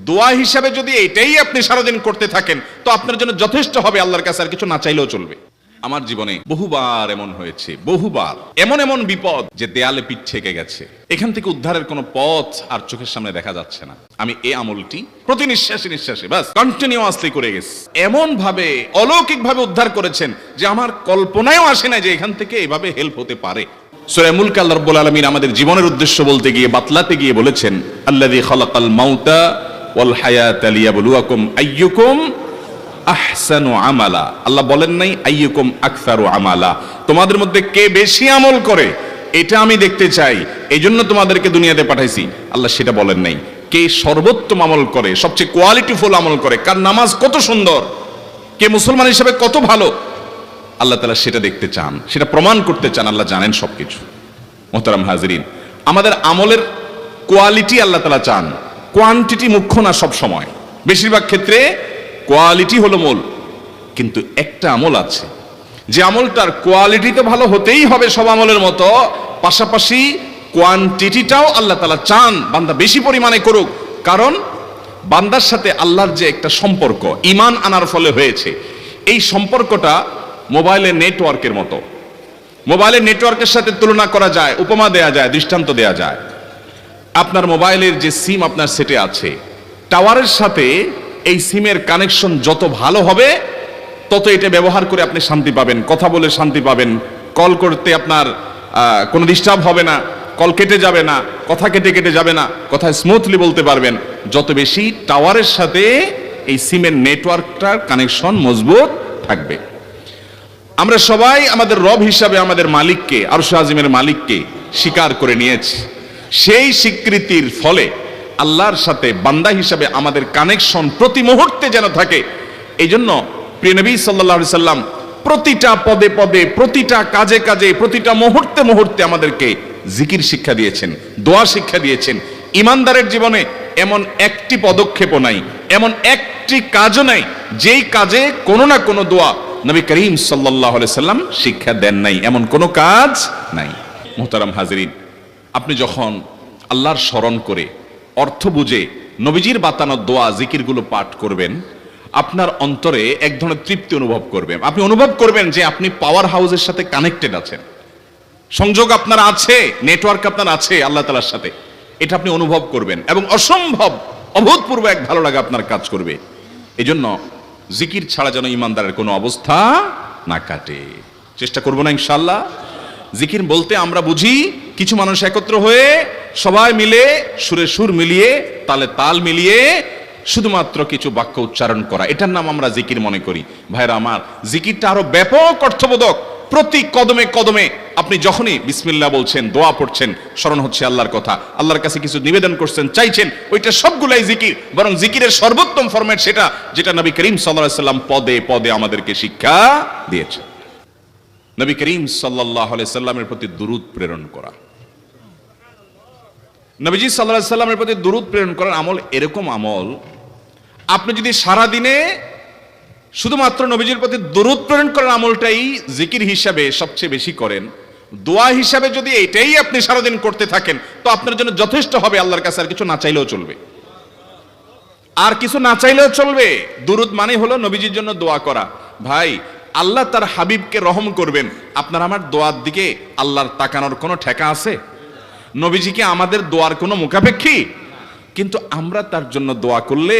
দোয়া হিসাবে যদি এটাই আপনি সারাদিন করতে থাকেন তো আপনার জন্য যথেষ্ট হবে, আল্লাহর কাছে আর কিছু না চাইলেও চলবে। আমার জীবনে বহুবার এমন হয়েছে, বহুবার এমন এমন বিপদ যে দেয়ালে পিঠ ঠেকে গেছে, এখান থেকে উদ্ধারের কোনো পথ আর চোখের সামনে দেখা যাচ্ছে না। আমি এই আমলটি প্রতি নিঃশ্বাসে নিঃশ্বাসে বাস কন্টিনিউয়াসলি করে গেছি, এমন ভাবে অলৌকিক ভাবে উদ্ধার করেছেন যে আমার কল্পনায়ও আসে না যে এখান থেকে এভাবে হেল্প হতে পারে। সূরা মুলক আল্লাহ রাব্বুল আলামিন আমাদের জীবনের উদ্দেশ্য বলতে গিয়ে বাতলাতে গিয়ে বলেছেন, আল্লাযী খালাকাল মাউতা ওয়াল হায়াতা লিয়াবলুয়াকুম আইয়ুকুম আহসানু আমালা। আল্লাহ বলেন নাই আইয়ুকুম আকসারু আমালা, তোমাদের মধ্যে কে বেশি আমল করে এটা আমি দেখতে চাই, এই জন্য তোমাদেরকে দুনিয়াতে পাঠাইছি। আল্লাহ সেটা বলেন নাই। কে সর্বোত্তম আমল করে, সবচেয়ে কোয়ালিটিফুল আমল করে, কার নামাজ কত সুন্দর, কে মুসলমান হিসেবে কত ভালো, আল্লাহ তাআলা সেটা দেখতে চান, সেটা প্রমাণ করতে চান। আল্লাহ জানেন সবকিছু। মোহতারাম হাজিরিন, আমাদের আমলের কোয়ালিটি আল্লাহ তাআলা চান, কোয়ান্টিটি মুখ্য না। সব সময় বেশিরভাগ ক্ষেত্রে কোয়ালিটি হলো মূল, কিন্তু একটা আমল আছে যে আমলটার কোয়ালিটি তো ভালো হতেই হবে সব আমলের মতো, পাশাপাশি কোয়ান্টিটিটাও আল্লাহ তাআলা চান বান্দা বেশি পরিমাণে করুক। কারণ বান্দার সাথে আল্লাহর যে একটা সম্পর্ক ঈমান আনার ফলে হয়েছে, এই সম্পর্কটা মোবাইলের নেটওয়ার্কের মতো। মোবাইলের নেটওয়ার্কের সাথে তুলনা করা যায়, উপমা দেয়া যায়, দৃষ্টান্ত দেয়া যায়। আপনার মোবাইলের যে সিম আপনার সেটে আছে, টাওয়ারের সাথে এই সিমের কানেকশন যত ভালো হবে তত এটা ব্যবহার করে আপনি শান্তি পাবেন, কথা বলে শান্তি পাবেন, কল করতে আপনার কোনো ডিস্টার্ব হবে না, কল কেটে যাবে না, কথা কেটে কেটে যাবে না, কথা স্মুথলি বলতে পারবেন। যত বেশি টাওয়ারের সাথে এই সিমের নেটওয়ার্কটার কানেকশন মজবুত থাকবে। আমরা সবাই আমাদের রব হিসাবে আমাদের মালিককে, আরশ আজিমের মালিককে স্বীকার করে নিয়েছি। সেই স্বীকৃতির ফলে আল্লাহর সাথে বান্দা হিসাবে আমাদের কানেকশন প্রতি মুহূর্তে যেন থাকে। এই জন্য প্রিয় নবী সাল্লাল্লাহু আলাইহি সাল্লাম প্রতিটা পদে পদে, প্রতিটা কাজে কাজে, প্রতিটা মুহূর্তে মুহূর্তে আমাদেরকে জিকির শিক্ষা দিয়েছেন, দোয়া শিক্ষা দিয়েছেন। ইমানদারের জীবনে এমন একটি পদক্ষেপও নাই, এমন একটি কাজও নাই যেই কাজে কোনো না কোনো দোয়া নবী করিম সাল্লাল্লাহু আলাইহি সাল্লাম শিক্ষা দেন নাই, এমন কোনো কাজ নাই। মুহতারাম হাজিরিন, আপনি যখন আল্লাহর স্মরণ করে অর্থ বুঝে নবীজির বাতানো দোয়া জিকিরগুলো পাঠ করবেন, আপনার অন্তরে এক ধরনের তৃপ্তি অনুভব করবেন। আপনি অনুভব করবেন যে আপনি পাওয়ার হাউসের সাথে কানেক্টেড আছেন, সংযোগ আপনার আছে, নেটওয়ার্ক আপনার আছে আল্লাহ তাআলার সাথে। এটা আপনি অনুভব করবেন এবং অসম্ভব অভূতপূর্ব এক ভালো লাগা আপনার কাজ করবে। এই জন্য জিকির ছাড়া যেন ইমানদারের কোনো অবস্থা না কাটে। চেষ্টা করবো না ইনশাআল্লাহ। জিকির বলতে আমরা বুঝি কিছু মানুষ একত্র হয়ে সবাই মিলে সুরে সুর মিলিয়ে তালে তাল মিলিয়ে শুধুমাত্র কিছু বাক্য উচ্চারণ করা, এটার নাম আমরা জিকির মনে করি। ভাইরা আমার, জিকিরটা আরো ব্যাপক অর্থবোধক। প্রতি কদমে কদমে আপনি যখনই বিসমিল্লাহ বলছেন, দোয়া পড়ছেন, স্মরণ হচ্ছে আল্লাহর কথা, আল্লাহর কাছে কিছু নিবেদন করছেন, চাইছেন, ওইটা সবগুলাই জিকির। বরং জিকিরের সর্বোত্তম ফরম্যাট সেটা যেটা নবী করিম সাল্লাল্লাহু আলাইহি সাল্লাম পদে পদে আমাদেরকে শিক্ষা দিয়েছেন। নবী করিম সাল্লাল্লাহু আলাইহি সাল্লামের প্রতি দুরূদ প্রেরণ করা। নবীজি সাল্লাল্লাহু আলাইহি সাল্লামের প্রতি দুরূদ প্রেরণ করার আমল এরকম আমল, আপনি যদি সারা দিনে শুধুমাত্র নবীজির প্রতি দুরূদ প্রেরণ করার আমলটাই জিকির হিসাবে সবচেয়ে বেশি করেন, দোয়া হিসাবে যদি এটাই আপনি সারাদিন করতে থাকেন তো আপনার জন্য যথেষ্ট হবে, আল্লাহর কাছে আর কিছু না চাইলেও চলবে। আর কিছু না চাইলেও চলবে। দুরূদ মানে হলো নবীজির জন্য দোয়া করা। ভাই, আল্লাহ তার হাবিবকে রহম করবেন, আপনার আমার দোয়ার দিকে আল্লাহর তাকানোর কোনো ঠেকা আছে? নবীজিকে আমাদের দোয়ার কোনো মুখাপেক্ষী? কিন্তু আমরা তার জন্য দোয়া করলে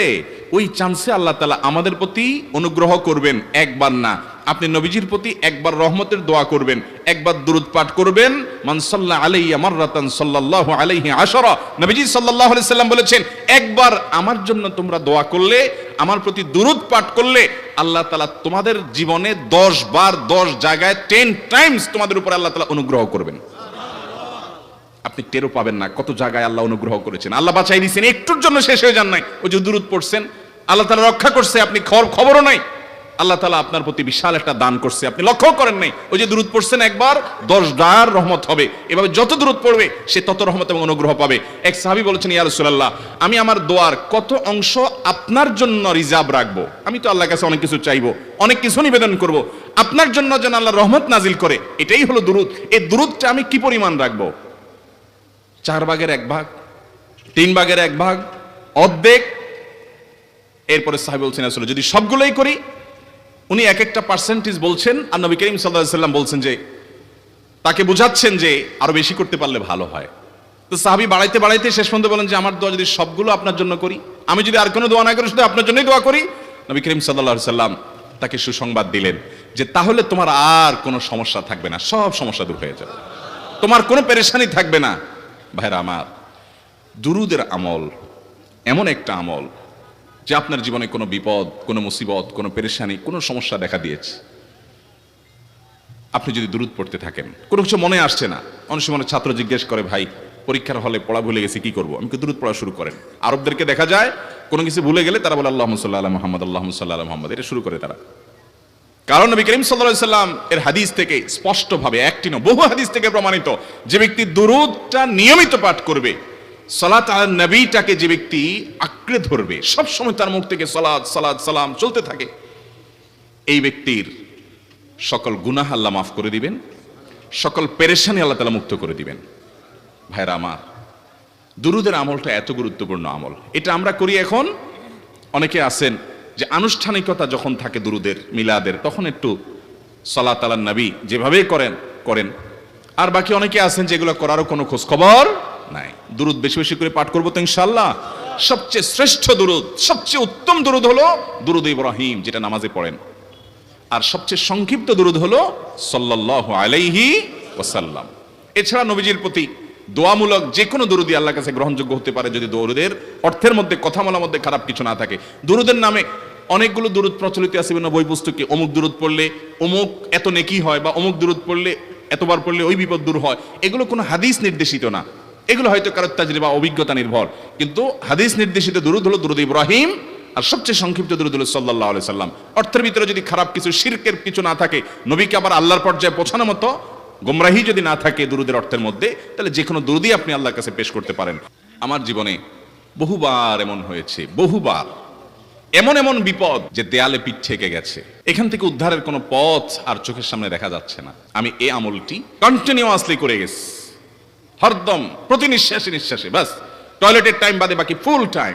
ওই চান্সে আল্লাহ তাআলা আমাদের প্রতি অনুগ্রহ করবেন। একবার না, আপনি নবীজির প্রতি একবার রহমতের দোয়া করবেন, একবার দুরূদ পাঠ করবেন। মান সাল্লা আলাইয়া মাররাতান সাল্লাল্লাহু আলাইহি আশরা। নবীজি সাল্লাল্লাহু আলাইহি সাল্লাম বলেছেন, একবার আমার জন্য তোমরা দোয়া করলে, আমার প্রতি দুরূদ পাঠ করলে, আল্লাহ তাআলা তোমাদের জীবনে 10 বার 10 জায়গায় 10 টাইমস তোমাদের উপর আল্লাহ তাআলা অনুগ্রহ করবেন। আপনি টেরও পাবেন না কত জায়গায় আল্লাহ অনুগ্রহ করেছেন, আল্লাহ বাঁচাই দিয়েছেন, একটুর জন্য শেষ হয়ে যান নাই। ওই যে দুরূদ পড়ছেন, আল্লাহ তাআলা রক্ষা করছে, আপনি খবরও নাই। আল্লাহ তাআলা আপনার প্রতি বিশাল একটা দান করছে, আপনি লক্ষ্য করেন নাই। ওই যে দুরূদ পড়ছেন একবার, 10 বার রহমত হবে। এভাবে যত দুরূদ পড়বে সে তত রহমত এবং অনুগ্রহ পাবে। এক সাহাবী বলেছেন, ইয়া রাসূলুল্লাহ, আমি আমার দোয়ার কত অংশ আপনার জন্য রিজার্ভ রাখবো? আমি তো আল্লাহর কাছে অনেক কিছু চাইবো, অনেক কিছু নিবেদন করব, আপনার জন্য যেন আল্লাহ রহমত নাজিল করে, এটাই হলো দুরূদ। এই দুরূদটা আমি কি পরিমাণ রাখবো? 4 ভাগের 1 ভাগ, 3 ভাগের 1 ভাগ, অর্ধেক, এরপরে সাহেব বলছেন আসলে যদি সবগুলোই করি, উনি এক একটা পার্সেন্টেজ বলছেন, আর নবী করিম সাল্লাল্লাহু আলাইহি ওয়াসাল্লাম বলছেন যে তাকে বুঝাচ্ছেন যে আরো বেশি করতে পারলে ভালো হয়। তো সাহাবী বাড়াইতে বাড়াইতে শেষ পর্যন্ত বলেন যে আমার দোয়া যদি সবগুলো আপনার জন্য করি, আমি যদি আর কোনো দোয়া না করি শুধু আপনার জন্যই দোয়া করি, নবী করিম সাল্লাল্লাহু আলাইহি ওয়াসাল্লাম তাকে সুসংবাদ দিলেন যে তাহলে তোমার আর কোনো সমস্যা থাকবে না, সব সমস্যা দূর হয়ে যাবে, তোমার কোনো পেরেশানি থাকবে না। ভাইরা আমার, দুরুদের আমল এমন একটা আমল যে আপনার জীবনে কোনো বিপদ, কোনো মুসিবত, কোনো পেরেশানি, কোনো সমস্যা দেখা দিয়েছে, আপনি যদি দুরুদ পড়তে থাকেন, কোনো কিছু মনে আসছে না, অনেক সময় ছাত্র জিজ্ঞেস করে ভাই পরীক্ষার হলে পড়া ভুলে গেছি কি করবো, আমি দুরুদ পড়া শুরু করেন। আরবদেরকে দেখা যায় কোনো কিছু ভুলে গেলে তারা বলে আল্লাহুম্মা সাল্লি আলা মুহাম্মদ, আল্লাহুম্মা সাল্লি আলা মুহাম্মদ, এটা শুরু করে তারা। কারণ নবী করিম সাল্লাল্লাহু আলাইহি সাল্লাম এর হাদিস থেকে স্পষ্টভাবে, একটি নয় বহু হাদিস থেকে প্রমাণিত, যে ব্যক্তি দুরুদটা নিয়মিত পাঠ করবে, সালাত আলা নবীটাকে যে ব্যক্তি আঁকড়ে ধরবে, সব সময় তার মুখ থেকে সালাত সালাত সালাম চলতে থাকে, এই ব্যক্তির সকল গুনাহ আল্লাহ মাফ করে দিবেন, সকল পেরেশানি আল্লাহ তাআলা মুক্ত করে দিবেন। ভাইরা আমার, দুরুদের আমলটা এত গুরুত্বপূর্ণ আমল, এটা আমরা করি এখন। অনেকে আছেন যে আনুষ্ঠানিকতা যখন থাকে দুরুদের, মিলাদের, তখন একটু সালাত আলা নবী যেভাবে করেন, আর বাকি অনেকে আছেন যেগুলো করারও কোনো খোঁজ খবর নাই। দুরুদ বেশি বেশি করে পাঠ করবো তো ইনশাআল্লাহ। সবচেয়ে শ্রেষ্ঠ দুরুদ, সবচেয়ে উত্তম দুরুদ হলো দুরুদ ইব্রাহিম, যেটা নামাজে পড়েন। আর সবচেয়ে সংক্ষিপ্ত দুরুদ হলো সাল্লাল্লাহু আলাইহি ওয়াসাল্লাম। এছাড়া নবীজির প্রতি দোয়ামূলক যে কোনো দুরুদই আল্লাহর কাছে গ্রহণযোগ্য হতে পারে, যদি দুরুদের অর্থের মধ্যে, কথা বলার মধ্যে খারাপ কিছু না থাকে। দুরুদের নামে অনেকগুলো দুরুদ প্রচলিত আছে বিভিন্ন বই পুস্তকে, অমুক দুরুদ পড়লে অমুক এত নেকি হয়, বা অমুক দুরুদ পড়লে এতবার পড়লে ওই বিপদ দূর হয়। এগুলো কোনো হাদিস নির্দেশিত না, এগুলো হয়তো কারো তাজরিবা, অভিজ্ঞতা নির্ভর। কিন্তু হাদিস নির্দেশিত দুরুদ হলো দুরুদ ইব্রাহিম, আর সবচেয়ে সংক্ষিপ্ত দুরুদ হলো সাল্লাল্লাহু আলাইহি সাল্লাম। অর্থের ভিতরে যদি খারাপ কিছু, শিরকের কিছু না থাকে, নবীকে আবার আল্লাহর পর্যায়ে পৌঁছানোর মতো গোমরাহি যদি না থাকে দুরুদের অর্থের মধ্যে, তাহলে যে কোনো দুরুদই আপনি আল্লাহর কাছে পেশ করতে পারেন। আমার জীবনে বহুবার এমন হয়েছে, বহুবার এমন এমন বিপদ যে দেয়ালে পিঠ ঠেকে গেছে, এখান থেকে উদ্ধারের কোনো পথ আর চোখের সামনে দেখা যাচ্ছে না। আমি এই আমলটি কন্টিনিউয়াসলি করে গেছি, হরদম প্রতি নিঃশ্বাসে নিঃশ্বাসে, বাস টয়লেটের টাইম বাদে বাকি ফুল টাইম।